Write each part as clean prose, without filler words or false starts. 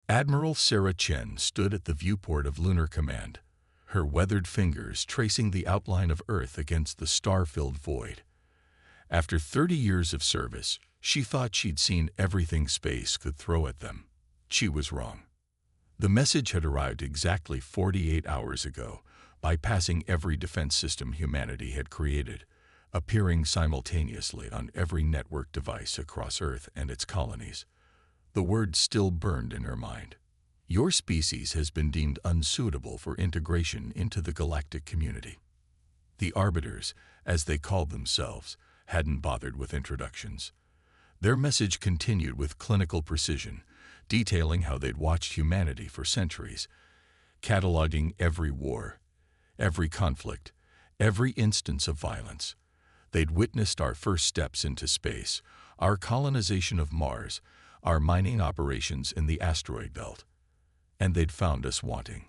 Admiral Sarah Chen stood at the viewport of Lunar Command, her weathered fingers tracing the outline of Earth against the star-filled void. After 30 years of service, she thought she'd seen everything space could throw at them. She was wrong. The message had arrived exactly 48 hours ago, bypassing every defense system humanity had created, appearing simultaneously on every network device across Earth and its colonies. The word still burned in her mind. Your species has been deemed unsuitable for integration into the galactic community. The Arbiters, as they called themselves, hadn't bothered with introductions. Their message continued with clinical precision, detailing how they'd watched humanity for centuries, cataloging every war, every conflict, every instance of violence. They'd witnessed our first steps into space, our colonization of Mars, our mining operations in the asteroid belt. And they'd found us wanting.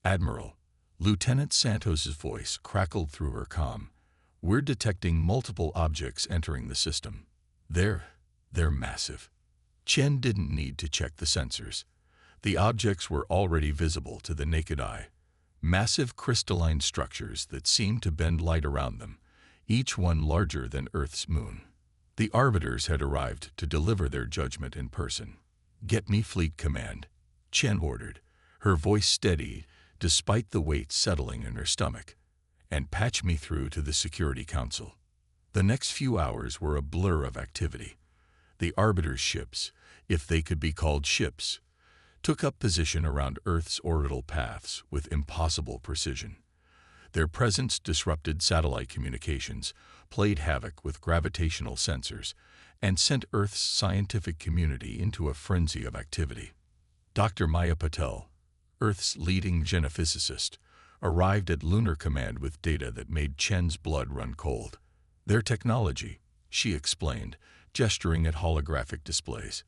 Admiral, Lieutenant Santos's voice crackled through her comm. We're detecting multiple objects entering the system. They're massive. Chen didn't need to check the sensors. The objects were already visible to the naked eye. Massive crystalline structures that seemed to bend light around them, each one larger than Earth's moon. The Arbiters had arrived to deliver their judgment in person. Get me Fleet Command, Chen ordered, her voice steady despite the weight settling in her stomach, and patch me through to the Security Council. The next few hours were a blur of activity. The Arbiters' ships, if they could be called ships, took up position around Earth's orbital paths with impossible precision. Their presence disrupted satellite communications, played havoc with gravitational sensors, and sent Earth's scientific community into a frenzy of activity. Dr. Maya Patel, Earth's leading geneticist, arrived at Lunar Command with data that made Chen's blood run cold. Their technology, she explained, gesturing at holographic displays.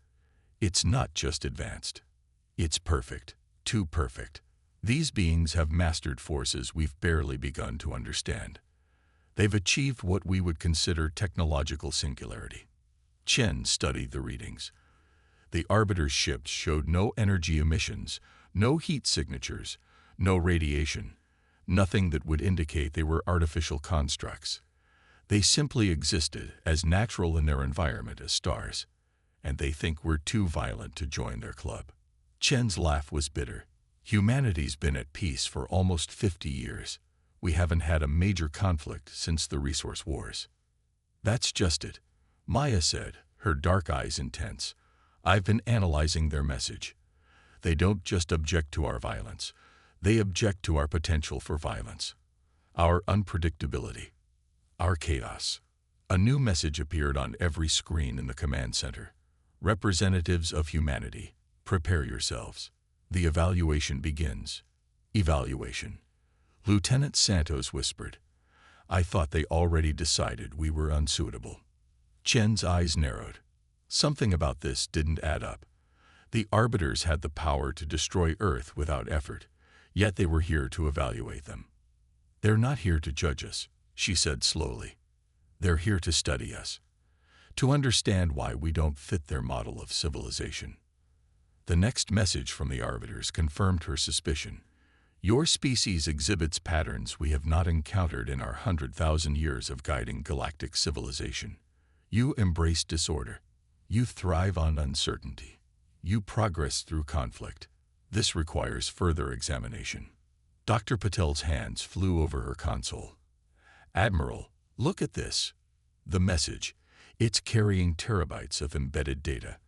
It's not just advanced. It's perfect, too perfect. These beings have mastered forces we've barely begun to understand. They've achieved what we would consider technological singularity. Chen studied the readings. The Arbiter's ships showed no energy emissions, no heat signatures, no radiation, nothing that would indicate they were artificial constructs. They simply existed as natural in their environment as stars, and they think we're too violent to join their club. Chen's laugh was bitter. Humanity's been at peace for almost 50 years. We haven't had a major conflict since the resource wars. That's just it, Maya said, her dark eyes intense. I've been analyzing their message. They don't just object to our violence. They object to our potential for violence, our unpredictability, our chaos. A new message appeared on every screen in the command center. Representatives of humanity, prepare yourselves. The evaluation begins. Evaluation. Lieutenant Santos whispered. I thought they already decided we were unsuitable. Chen's eyes narrowed. Something about this didn't add up. The Arbiters had the power to destroy Earth without effort, yet they were here to evaluate them. They're not here to judge us, she said slowly. They're here to study us, to understand why we don't fit their model of civilization. The next message from the Arbiters confirmed her suspicion. Your species exhibits patterns we have not encountered in our 100,000 years of guiding galactic civilization. You embrace disorder. You thrive on uncertainty. You progress through conflict. This requires further examination. Dr. Patel's hands flew over her console. Admiral, look at this. The message. It's carrying terabytes of embedded data.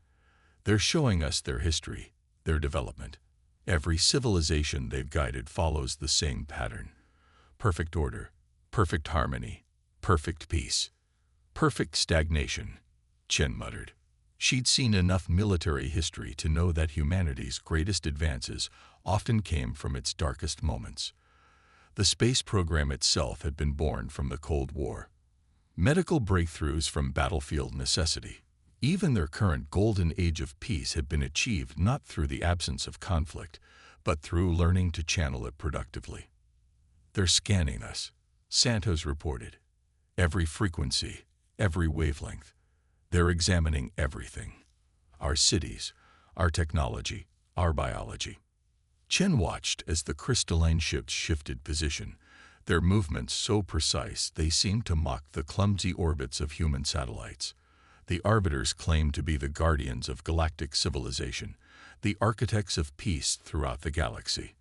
They're showing us their history, their development. Every civilization they've guided follows the same pattern. Perfect order, perfect harmony, perfect peace, perfect stagnation, Chen muttered. She'd seen enough military history to know that humanity's greatest advances often came from its darkest moments. The space program itself had been born from the Cold War. Medical breakthroughs from battlefield necessity. Even their current golden age of peace had been achieved not through the absence of conflict, but through learning to channel it productively. They're scanning us, Santos reported. Every frequency, every wavelength. They're examining everything. Our cities, our technology, Our biology. Chen watched as the crystalline ships shifted position, their movements so precise they seemed to mock the clumsy orbits of human satellites. The arbiters claimed to be the guardians of galactic civilization, the architects of peace throughout the galaxy.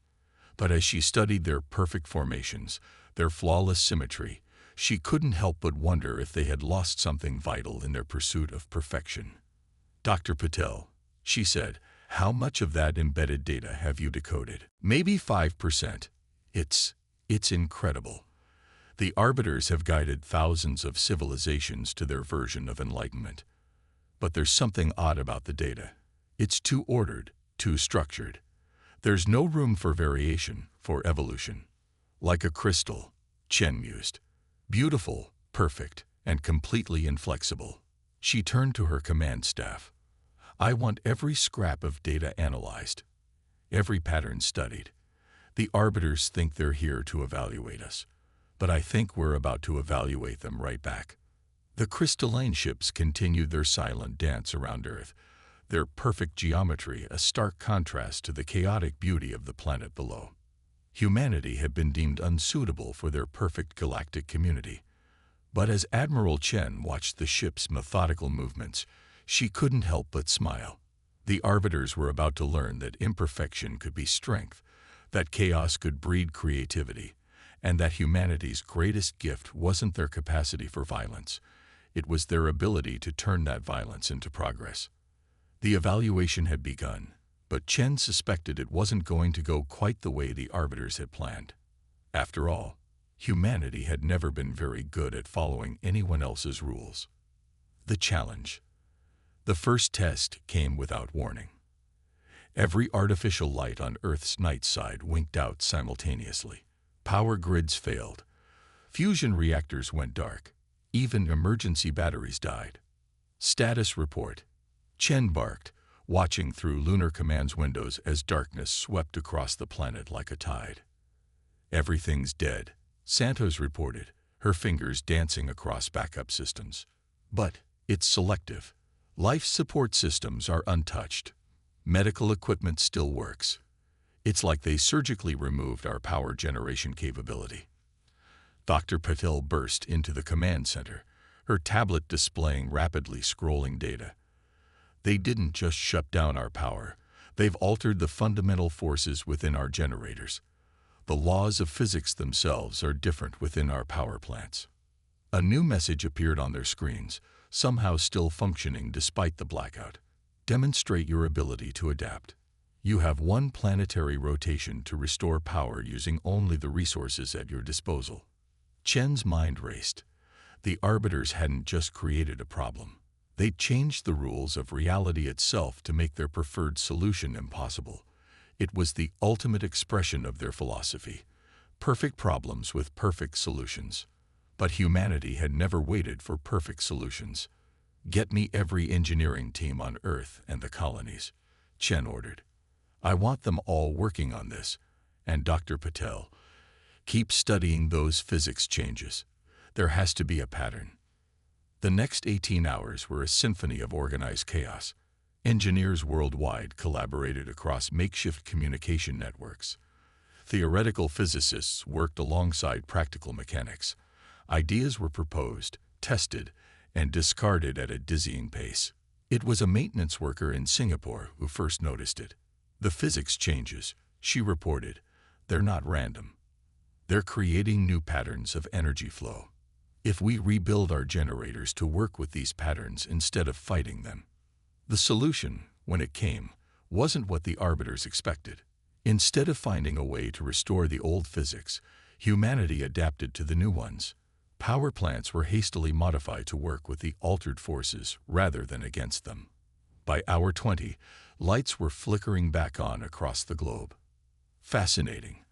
But as she studied their perfect formations, their flawless symmetry, she couldn't help but wonder if they had lost something vital in their pursuit of perfection. "Dr. Patel," she said, "how much of that embedded data have you decoded?" "Maybe 5%. It's incredible. The arbiters have guided thousands of civilizations to their version of enlightenment. But there's something odd about the data. It's too ordered, too structured. There's no room for variation, for evolution." "Like a crystal," Chen mused. "Beautiful, perfect, and completely inflexible." She turned to her command staff. "I want every scrap of data analyzed, every pattern studied. The arbiters think they're here to evaluate us, but I think we're about to evaluate them right back." The crystalline ships continued their silent dance around Earth, their perfect geometry a stark contrast to the chaotic beauty of the planet below. Humanity had been deemed unsuitable for their perfect galactic community. But as Admiral Chen watched the ship's methodical movements, she couldn't help but smile. The arbiters were about to learn that imperfection could be strength, that chaos could breed creativity, and that humanity's greatest gift wasn't their capacity for violence. It was their ability to turn that violence into progress. The evaluation had begun, but Chen suspected it wasn't going to go quite the way the arbiters had planned. After all, humanity had never been very good at following anyone else's rules. The challenge. The first test came without warning. Every artificial light on Earth's night side winked out simultaneously. Power grids failed. Fusion reactors went dark. Even emergency batteries died. "Status report," Chen barked, watching through Lunar Command's windows as darkness swept across the planet like a tide. "Everything's dead," Santos reported, her fingers dancing across backup systems. "But it's selective. Life support systems are untouched. Medical equipment still works. It's like they surgically removed our power generation capability." Dr. Patel burst into the command center, her tablet displaying rapidly scrolling data. "They didn't just shut down our power. They've altered the fundamental forces within our generators. The laws of physics themselves are different within our power plants." A new message appeared on their screens, somehow still functioning despite the blackout. "Demonstrate your ability to adapt. You have one planetary rotation to restore power using only the resources at your disposal." Chen's mind raced. The arbiters hadn't just created a problem. They'd changed the rules of reality itself to make their preferred solution impossible. It was the ultimate expression of their philosophy. Perfect problems with perfect solutions. But humanity had never waited for perfect solutions. "Get me every engineering team on Earth and the colonies," Chen ordered. "I want them all working on this. And Dr. Patel, keep studying those physics changes. There has to be a pattern." The next 18 hours were a symphony of organized chaos. Engineers worldwide collaborated across makeshift communication networks. Theoretical physicists worked alongside practical mechanics. Ideas were proposed, tested, and discarded at a dizzying pace. It was a maintenance worker in Singapore who first noticed it. "The physics changes," she reported. "They're not random. They're creating new patterns of energy flow. If we rebuild our generators to work with these patterns instead of fighting them." The solution, when it came, wasn't what the arbiters expected. Instead of finding a way to restore the old physics, humanity adapted to the new ones. Power plants were hastily modified to work with the altered forces rather than against them. By hour 20, lights were flickering back on across the globe. "Fascinating,"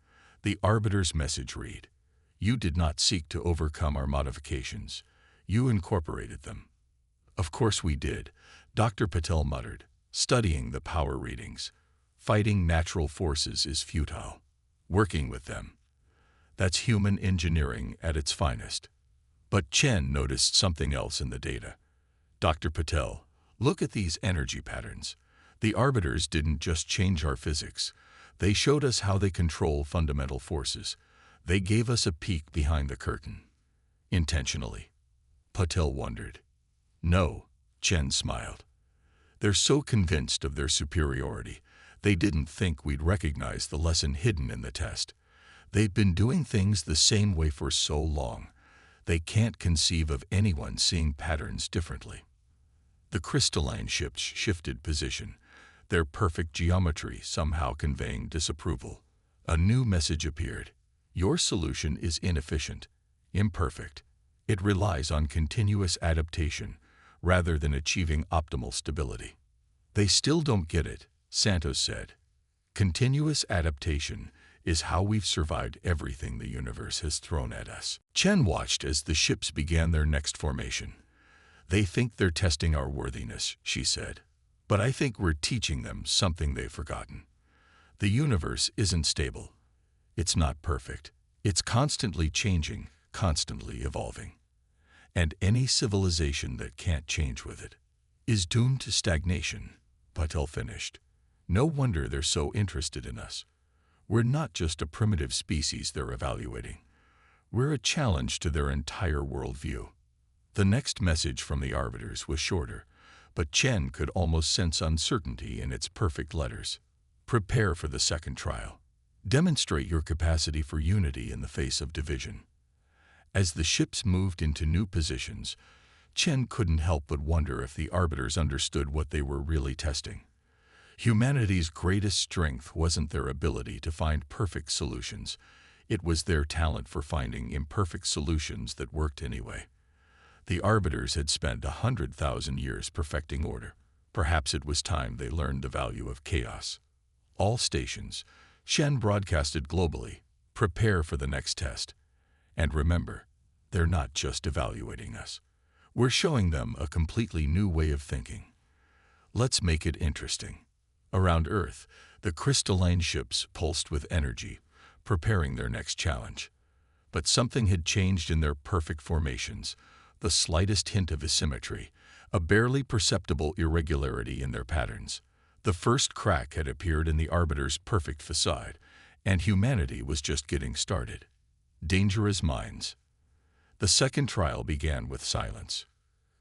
the arbiter's message read. "You did not seek to overcome our modifications. You incorporated them." "Of course we did," Dr. Patel muttered, studying the power readings. "Fighting natural forces is futile. Working with them, that's human engineering at its finest." But Chen noticed something else in the data. "Dr. Patel, look at these energy patterns. The arbiters didn't just change our physics. They showed us how they control fundamental forces. They gave us a peek behind the curtain. Intentionally. Patel wondered. No, Chen smiled. They're so convinced of their superiority, they didn't think we'd recognize the lesson hidden in the test. They've been doing things the same way for so long. They can't conceive of anyone seeing patterns differently. The crystalline ships shifted position, their perfect geometry somehow conveying disapproval. A new message appeared. Your solution is inefficient, imperfect. It relies on continuous adaptation rather than achieving optimal stability. They still don't get it, Santos said. Continuous adaptation is how we've survived everything the universe has thrown at us. Chen watched as the ships began their next formation. They think they're testing our worthiness, she said. But I think we're teaching them something they've forgotten. The universe isn't stable. It's not perfect. It's constantly changing, constantly evolving. And any civilization that can't change with it is doomed to stagnation, Patel finished. No wonder they're so interested in us. We're not just a primitive species they're evaluating. We're a challenge to their entire worldview. The next message from the arbiters was shorter, but Chen could almost sense uncertainty in its perfect letters. Prepare for the second trial. Demonstrate your capacity for unity in the face of division. As the ships moved into new positions, Chen couldn't help but wonder if the arbiters understood what they were really testing. Humanity's greatest strength wasn't their ability to find perfect solutions. It was their talent for finding imperfect solutions that worked anyway. The arbiters had spent 100,000 years perfecting order. Perhaps it was time they learned the value of chaos. All stations, Chen broadcasted globally, prepare for the next test. And remember, they're not just evaluating us. We're showing them a completely new way of thinking. Let's make it interesting. Around Earth, the crystalline ships pulsed with energy, preparing their next challenge. But something had changed in their perfect formations, the slightest hint of asymmetry, a barely perceptible irregularity in their patterns. The first crack had appeared in the arbiter's perfect facade, and humanity was just getting started. Dangerous minds. The second trial began with silence.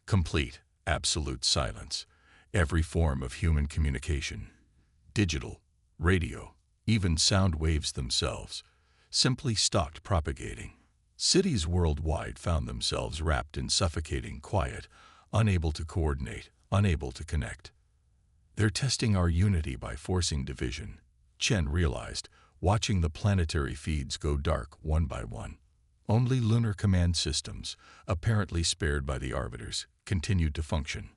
Complete, absolute silence. Every form of human communication, digital, radio, even sound waves themselves, simply stopped propagating. Cities worldwide found themselves wrapped in suffocating quiet, unable to coordinate, unable to connect. They're testing our unity by forcing division, Chen realized, watching the planetary feeds go dark one by one. Only lunar command systems, apparently spared by the arbiters, continued to function.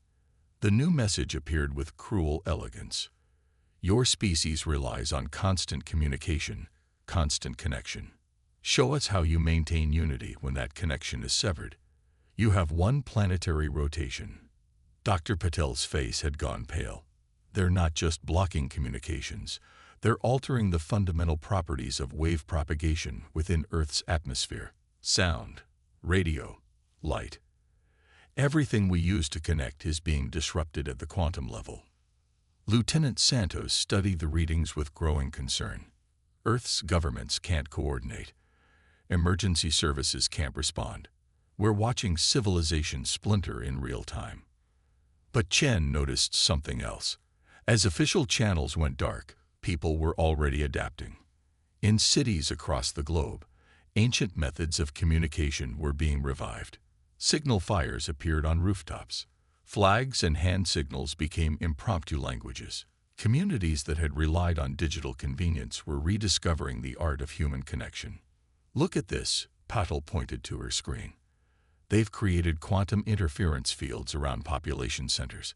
The new message appeared with cruel elegance. Your species relies on constant communication, constant connection. Show us how you maintain unity when that connection is severed. You have one planetary rotation. Dr. Patel's face had gone pale. They're not just blocking communications. They're altering the fundamental properties of wave propagation within Earth's atmosphere. Sound, radio, light. Everything we use to connect is being disrupted at the quantum level. Lieutenant Santos studied the readings with growing concern. Earth's governments can't coordinate. Emergency services can't respond. We're watching civilization splinter in real time. But Chen noticed something else. As official channels went dark, people were already adapting. In cities across the globe, ancient methods of communication were being revived. Signal fires appeared on rooftops. Flags and hand signals became impromptu languages. Communities that had relied on digital convenience were rediscovering the art of human connection. Look at this, Patel pointed to her screen. They've created quantum interference fields around population centers.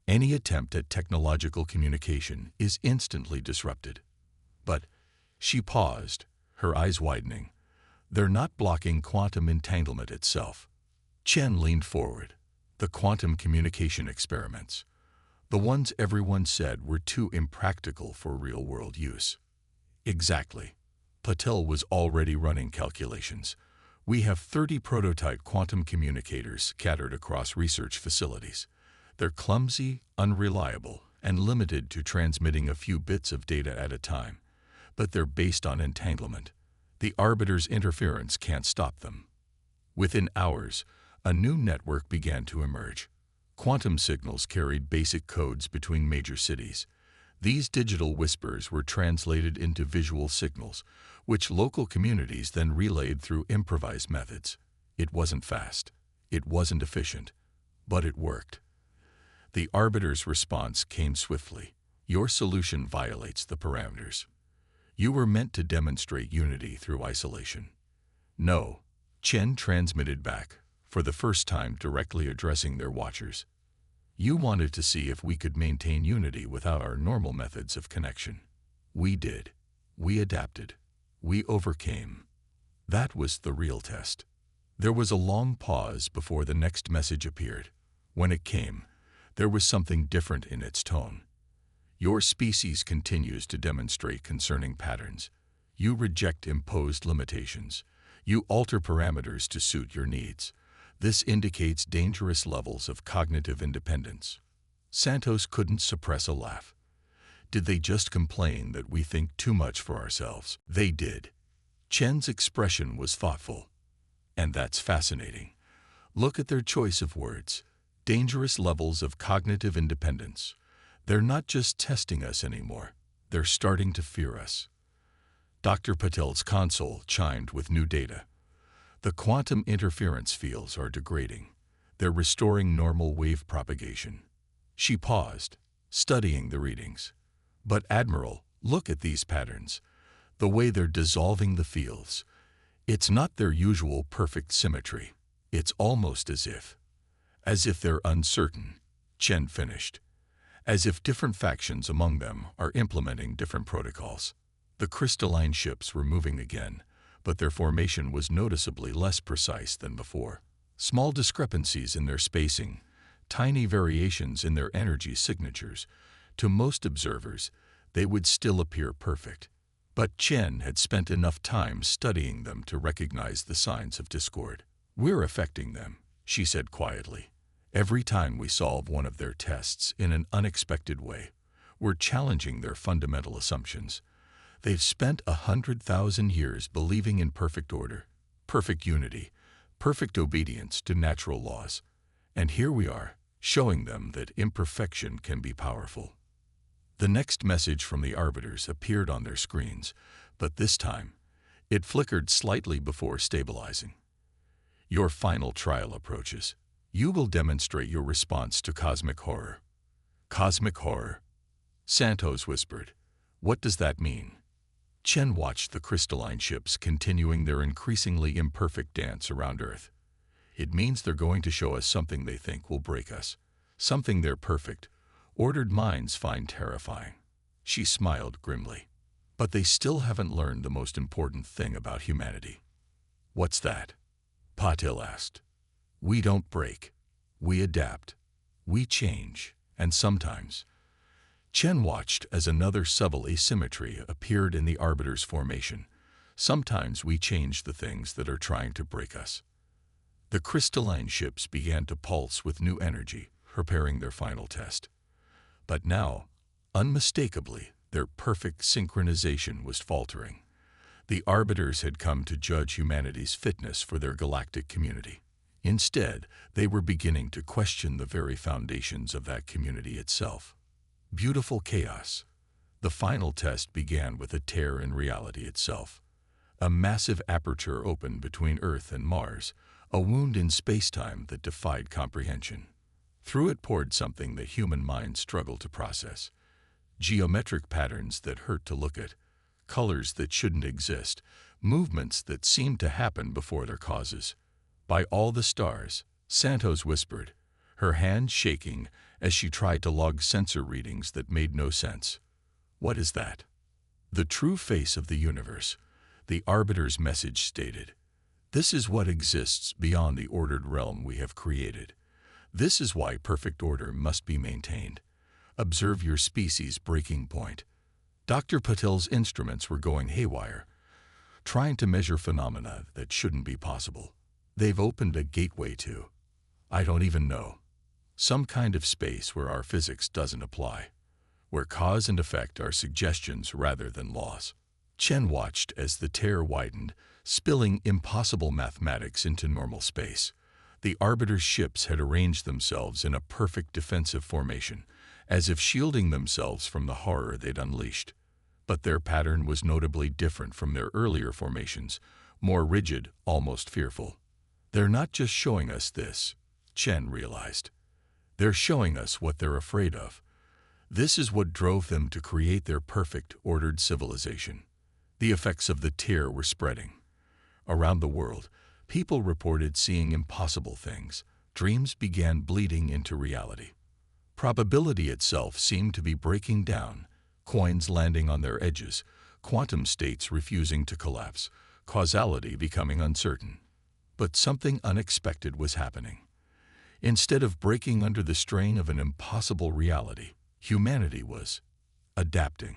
Any attempt at technological communication is instantly disrupted. But she paused, her eyes widening. They're not blocking quantum entanglement itself. Chen leaned forward. The quantum communication experiments. The ones everyone said were too impractical for real-world use. Exactly. Patel was already running calculations. We have 30 prototype quantum communicators scattered across research facilities. They're clumsy, unreliable, and limited to transmitting a few bits of data at a time, but they're based on entanglement. The arbiter's interference can't stop them. Within hours, a new network began to emerge. Quantum signals carried basic codes between major cities. These digital whispers were translated into visual signals, which local communities then relayed through improvised methods. It wasn't fast. It wasn't efficient. But it worked. The arbiter's response came swiftly. Your solution violates the parameters. You were meant to demonstrate unity through isolation. No, Chen transmitted back, for the first time directly addressing their watchers. You wanted to see if we could maintain unity without our normal methods of connection. We did. We adapted. We overcame. That was the real test. There was a long pause before the next message appeared. When it came, there was something different in its tone. Your species continues to demonstrate concerning patterns. You reject imposed limitations. You alter parameters to suit your needs. This indicates dangerous levels of cognitive independence. Santos couldn't suppress a laugh. Did they just complain that we think too much for ourselves? They did. Chen's expression was thoughtful. And that's fascinating. Look at their choice of words. Dangerous levels of cognitive independence. They're not just testing us anymore. They're starting to fear us. Dr. Patel's console chimed with new data. The quantum interference fields are degrading. They're restoring normal wave propagation. She paused, studying the readings. But Admiral, look at these patterns. The way they're dissolving the fields. It's not their usual perfect symmetry. It's almost as if they're uncertain. Chen finished. As if different factions among them are implementing different protocols. The crystalline ships were moving again, but their formation was noticeably less precise than before. Small discrepancies in their spacing, tiny variations in their energy signatures. To most observers, they would still appear perfect. But Chen had spent enough time studying them to recognize the signs of discord. We're affecting them, she said quietly. Every time we solve one of their tests in an unexpected way, we're challenging their fundamental assumptions. They've spent 100,000 years believing in perfect order, perfect unity, perfect obedience to natural laws. And here we are, showing them that imperfection can be powerful. The next message from the arbiters appeared on their screens, but this time, it flickered slightly before stabilizing. Your final trial approaches. You will demonstrate your response to cosmic horror. Cosmic horror? Santos whispered. What does that mean? Chen watched the crystalline ships continuing their increasingly imperfect dance around Earth. It means they're going to show us something they think will break us, something their perfect, ordered minds find terrifying. She smiled grimly. But they still haven't learned the most important thing about humanity. What's that? Patil asked. We don't break. We adapt. We change. And sometimes. Chen watched as another subtle asymmetry appeared in the arbiter's formation. Sometimes we change the things that are trying to break us. The crystalline ships began to pulse with new energy, preparing their final test. But now, unmistakably, their perfect synchronization was faltering. The arbiters had come to judge humanity's fitness for their galactic community. Instead, they were beginning to question the very foundations of that community itself. Beautiful chaos. The final test began with a tear in reality itself. A massive aperture opened between Earth and Mars, a wound in space-time that defied comprehension. Through it poured something that human minds struggle to process. Geometric patterns that hurt to look at, colors that shouldn't exist, movements that seemed to happen before their causes. By all the stars, Santos whispered, her hand shaking as she tried to log sensor readings that made no sense. What is that? The true face of the universe, the arbiter's message stated. This is what exists beyond the ordered realm we have created. This is why perfect order must be maintained. Observe your species' breaking point. Dr. Patel's instruments were going haywire, trying to measure phenomena that shouldn't be possible. They've opened a gateway to, I don't even know, some kind of space where our physics doesn't apply. where cause and effect are suggestions rather than laws. Chen watched as the tear widened, spilling impossible mathematics into normal space. The Arbiter's ships had arranged themselves in a perfect defensive formation, as if shielding themselves from the horror they'd unleashed. But their pattern was notably different from their earlier formations, more rigid, almost fearful. They're not just showing us this, Chen realized. They're showing us what they're afraid of. This is what drove them to create their perfect, ordered civilization. The effects of the tear were spreading. Around the world, people reported seeing impossible things. Dreams began bleeding into reality. Probability itself seemed to be breaking down, coins landing on their edges, quantum states refusing to collapse, causality becoming uncertain. But something unexpected was happening. Instead of breaking under the strain of an impossible reality, humanity was adapting.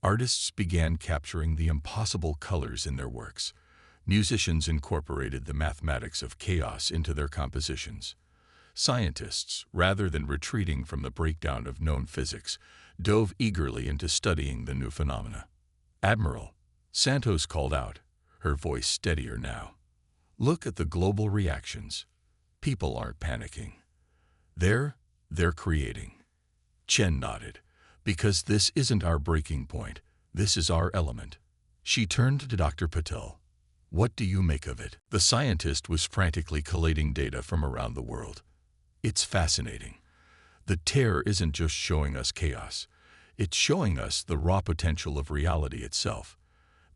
Artists began capturing the impossible colors in their works. Musicians incorporated the mathematics of chaos into their compositions. Scientists, rather than retreating from the breakdown of known physics, dove eagerly into studying the new phenomena. "Admiral," Santos called out, her voice steadier now. "Look at the global reactions. People aren't panicking. They're creating." Chen nodded. "Because this isn't our breaking point. This is our element." She turned to Dr. Patel. "What do you make of it?" The scientist was frantically collating data from around the world. "It's fascinating. The tear isn't just showing us chaos. It's showing us the raw potential of reality itself.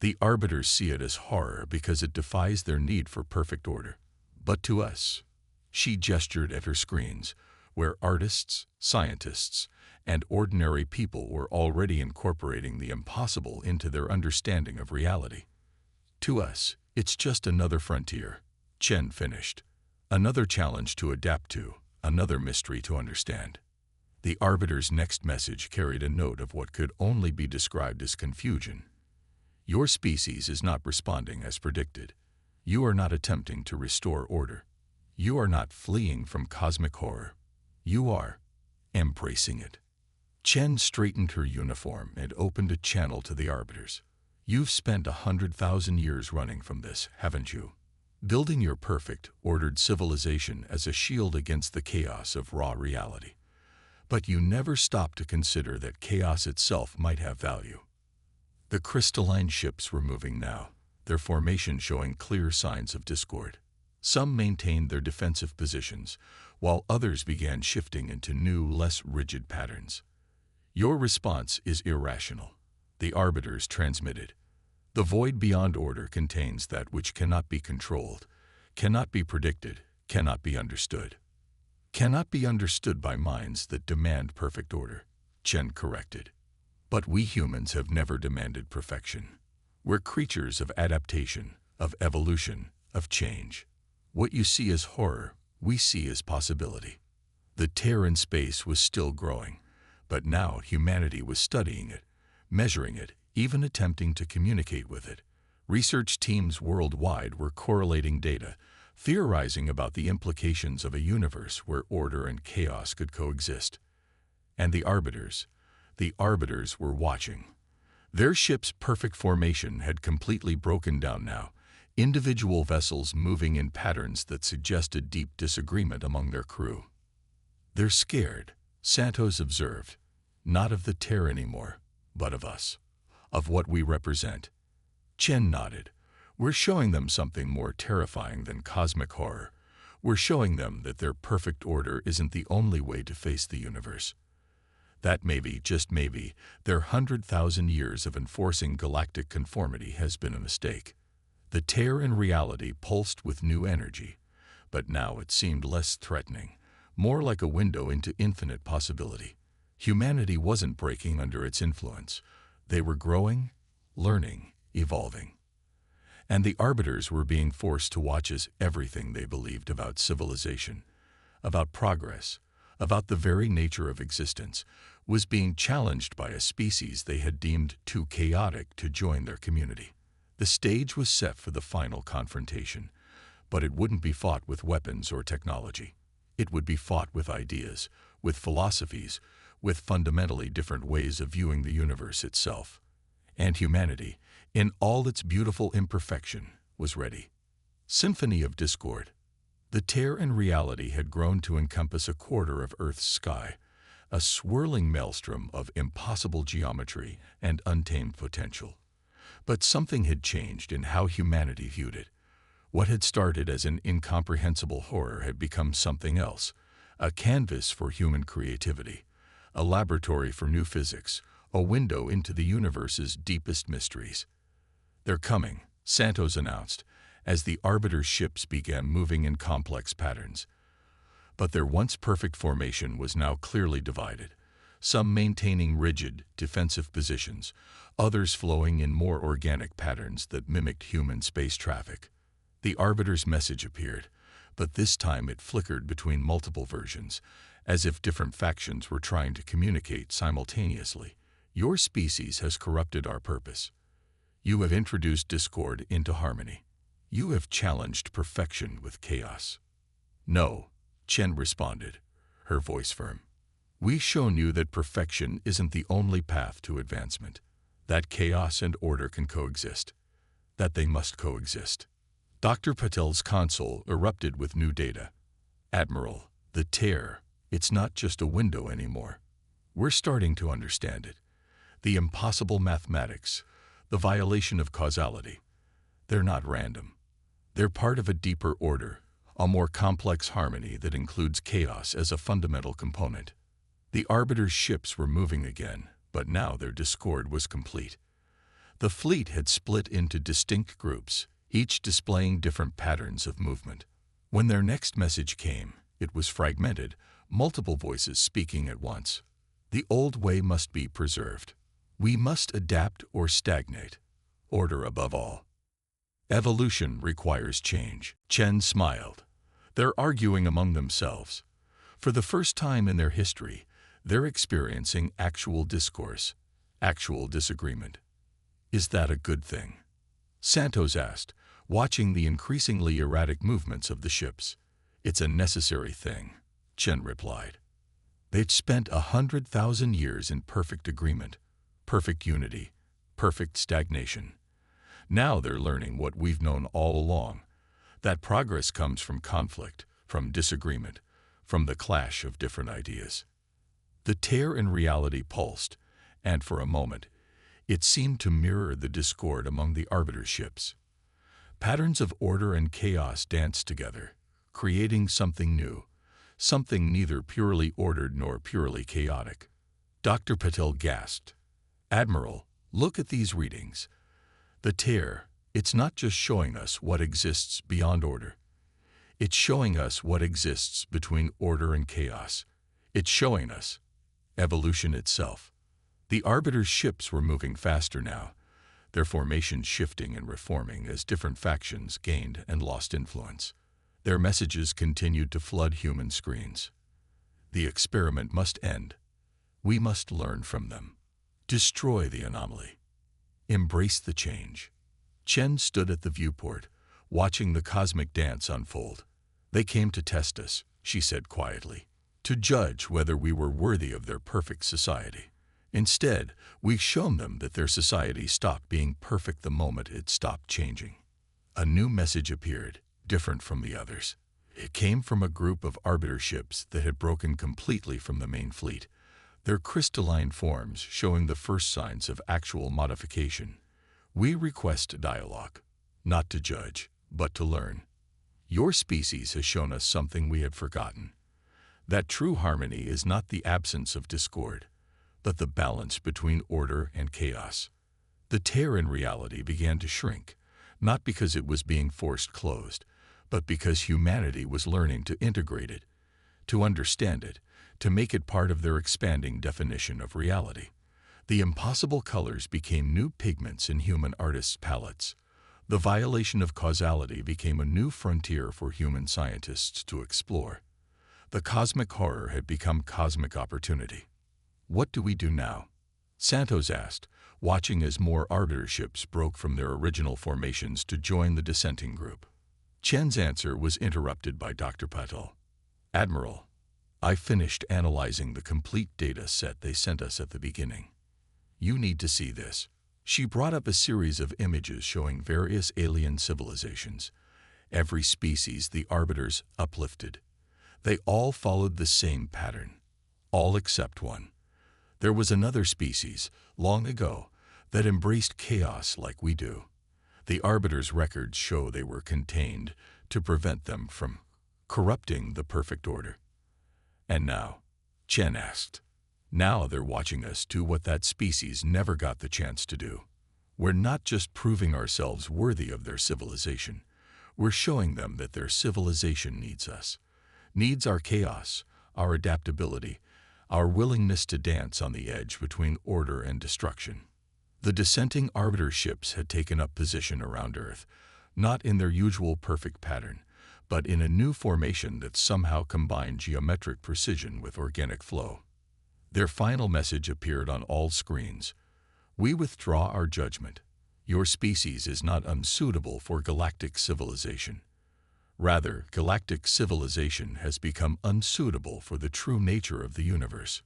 The Arbiters see it as horror because it defies their need for perfect order. But to us," she gestured at her screens, where artists, scientists, and ordinary people were already incorporating the impossible into their understanding of reality. "To us, it's just another frontier," Chen finished. "Another challenge to adapt to, another mystery to understand." The Arbiter's next message carried a note of what could only be described as confusion. "Your species is not responding as predicted. You are not attempting to restore order. You are not fleeing from cosmic horror. You are embracing it." Chen straightened her uniform and opened a channel to the Arbiters. "You've spent 100,000 years running from this, haven't you? Building your perfect, ordered civilization as a shield against the chaos of raw reality. But you never stopped to consider that chaos itself might have value." The crystalline ships were moving now, their formation showing clear signs of discord. Some maintained their defensive positions, while others began shifting into new, less rigid patterns. "Your response is irrational," the Arbiters transmitted. "The void beyond order contains that which cannot be controlled, cannot be predicted, cannot be understood." "Cannot be understood by minds that demand perfect order," Chen corrected. "But we humans have never demanded perfection. We're creatures of adaptation, of evolution, of change. What you see as horror, we see as possibility." The tear in space was still growing, but now humanity was studying it, measuring it, even attempting to communicate with it. Research teams worldwide were correlating data, theorizing about the implications of a universe where order and chaos could coexist. And the Arbiters were watching. Their ship's perfect formation had completely broken down now, individual vessels moving in patterns that suggested deep disagreement among their crew. "They're scared," Santos observed, "not of the tear anymore, but of us, of what we represent." Chen nodded. "We're showing them something more terrifying than cosmic horror. We're showing them that their perfect order isn't the only way to face the universe. That maybe, just maybe, their 100,000 years of enforcing galactic conformity has been a mistake." The tear in reality pulsed with new energy, but now it seemed less threatening, more like a window into infinite possibility. Humanity wasn't breaking under its influence. They were growing, learning, evolving. And the Arbiters were being forced to watch as everything they believed about civilization, about progress, about the very nature of existence, was being challenged by a species they had deemed too chaotic to join their community. The stage was set for the final confrontation, but it wouldn't be fought with weapons or technology. It would be fought with ideas, with philosophies, with fundamentally different ways of viewing the universe itself. And humanity, in all its beautiful imperfection, was ready. Symphony of discord. The tear in reality had grown to encompass a quarter of Earth's sky, a swirling maelstrom of impossible geometry and untamed potential. But something had changed in how humanity viewed it. What had started as an incomprehensible horror had become something else, a canvas for human creativity, a laboratory for new physics, a window into the universe's deepest mysteries. "They're coming," Santos announced, as the Arbiter's ships began moving in complex patterns. But their once perfect formation was now clearly divided, some maintaining rigid, defensive positions, others flowing in more organic patterns that mimicked human space traffic. The Arbiter's message appeared, but this time it flickered between multiple versions, as if different factions were trying to communicate simultaneously. "Your species has corrupted our purpose. You have introduced discord into harmony. You have challenged perfection with chaos." "No," Chen responded, her voice firm. "We've shown you that perfection isn't the only path to advancement, that chaos and order can coexist, that they must coexist." Dr. Patel's console erupted with new data. "Admiral, the tear, it's not just a window anymore. We're starting to understand it. The impossible mathematics, the violation of causality. They're not random. They're part of a deeper order, a more complex harmony that includes chaos as a fundamental component." The Arbiter's ships were moving again, but now their discord was complete. The fleet had split into distinct groups, each displaying different patterns of movement. When their next message came, it was fragmented, multiple voices speaking at once. "The old way must be preserved. We must adapt or stagnate. Order above all. Evolution requires change." Chen smiled. "They're arguing among themselves. For the first time in their history, they're experiencing actual discourse, actual disagreement. Is that a good thing?" Santos asked, watching the increasingly erratic movements of the ships. "It's a necessary thing," Chen replied. "They'd spent 100,000 years in perfect agreement, perfect unity, perfect stagnation. Now they're learning what we've known all along, that progress comes from conflict, from disagreement, from the clash of different ideas." The tear in reality pulsed, and for a moment, it seemed to mirror the discord among the Arbiter ships. Patterns of order and chaos danced together, creating something new, something neither purely ordered nor purely chaotic. Dr. Patel gasped. "Admiral, look at these readings. The tear, it's not just showing us what exists beyond order. It's showing us what exists between order and chaos. It's showing us evolution itself." The Arbiter's ships were moving faster now, their formations shifting and reforming as different factions gained and lost influence. Their messages continued to flood human screens. "The experiment must end. We must learn from them. Destroy the anomaly. Embrace the change." Chen stood at the viewport, watching the cosmic dance unfold. "They came to test us," she said quietly, "to judge whether we were worthy of their perfect society. Instead, we've shown them that their society stopped being perfect the moment it stopped changing." A new message appeared, different from the others. It came from a group of Arbiter ships that had broken completely from the main fleet, their crystalline forms showing the first signs of actual modification. "We request dialogue, not to judge, but to learn. Your species has shown us something we had forgotten. That true harmony is not the absence of discord, but the balance between order and chaos." The tear in reality began to shrink, not because it was being forced closed, but because humanity was learning to integrate it, to understand it, to make it part of their expanding definition of reality. The impossible colors became new pigments in human artists' palettes. The violation of causality became a new frontier for human scientists to explore. The cosmic horror had become cosmic opportunity. "What do we do now?" Santos asked, watching as more Arbiter ships broke from their original formations to join the dissenting group. Chen's answer was interrupted by Dr. Patel. "Admiral, I finished analyzing the complete data set they sent us at the beginning. You need to see this. She brought up a series of images showing various alien civilizations. Every species the Arbiters uplifted. They all followed the same pattern. All except one. There was another species, long ago, that embraced chaos like we do. The Arbiters' records show they were contained to prevent them from corrupting the perfect order. And now, Chen asked, now they're watching us do what that species never got the chance to do. We're not just proving ourselves worthy of their civilization. We're showing them that their civilization needs us, needs our chaos, our adaptability, our willingness to dance on the edge between order and destruction. The dissenting Arbiter ships had taken up position around Earth, not in their usual perfect pattern, but in a new formation that somehow combined geometric precision with organic flow. Their final message appeared on all screens. We withdraw our judgment. Your species is not unsuitable for galactic civilization. Rather, galactic civilization has become unsuitable for the true nature of the universe.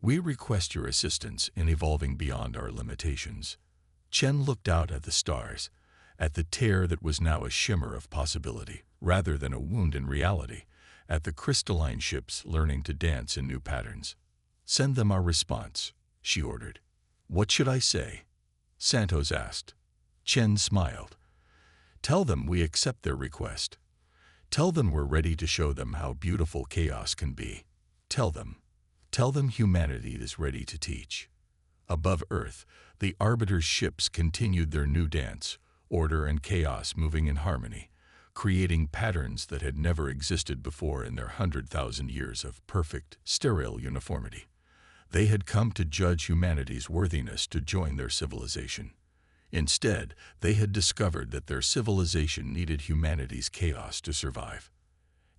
We request your assistance in evolving beyond our limitations. Chen looked out at the stars, at the tear that was now a shimmer of possibility, rather than a wound in reality, at the crystalline ships learning to dance in new patterns. Send them our response, she ordered. What should I say? Santos asked. Chen smiled. Tell them we accept their request. Tell them we're ready to show them how beautiful chaos can be. Tell them humanity is ready to teach. Above Earth, the Arbiter's ships continued their new dance, order and chaos moving in harmony, creating patterns that had never existed before in their 100,000 years of perfect, sterile uniformity. They had come to judge humanity's worthiness to join their civilization. Instead, they had discovered that their civilization needed humanity's chaos to survive.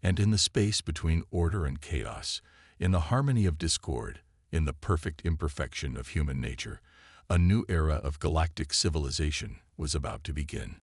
And in the space between order and chaos, in the harmony of discord, in the perfect imperfection of human nature, a new era of galactic civilization was about to begin.